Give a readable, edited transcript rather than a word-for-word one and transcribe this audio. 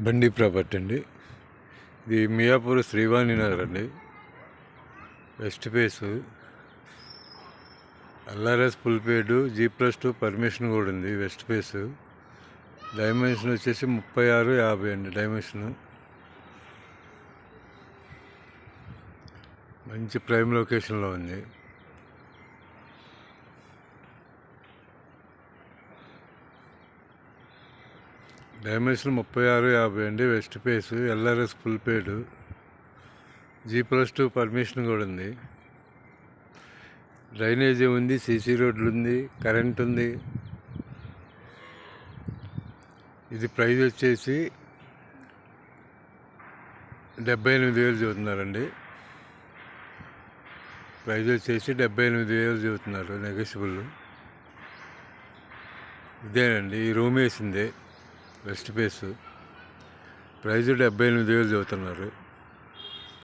బండి ప్రాపర్టీ అండి. ఇది మియాపూర్ శ్రీవాణి నగర్ అండి. వెస్ట్ ఫేసు, ఎల్ఆర్ఎస్ ఫుల్ పేడ్, G+2 పర్మిషన్ కూడా ఉంది. వెస్ట్ ఫేసు డైమెన్షన్ వచ్చేసి 36-50 అండి. డైమెన్షన్ మంచి ప్రైమ్ లొకేషన్లో ఉంది. డైమెన్షన్ 36-50 అండి. వెస్ట్ ఫేసు, ఎల్ఆర్ఎస్ ఫుల్ పేడ్, G+2 పర్మిషన్ కూడా ఉంది. డ్రైనేజీ ఉంది, సీసీ రోడ్లు ఉంది, కరెంట్ ఉంది. ఇది ప్రైస్ వచ్చేసి 78,000 చెబుతున్నారండి. ప్రైస్ వచ్చేసి 78,000 చెబుతున్నారు, నెగోషియబుల్. ఇదేనండి, ఈ రూమ్ వేసిందే వెస్ట్ ఫేసు. ప్రైస్ 78,000 చెబుతున్నారు.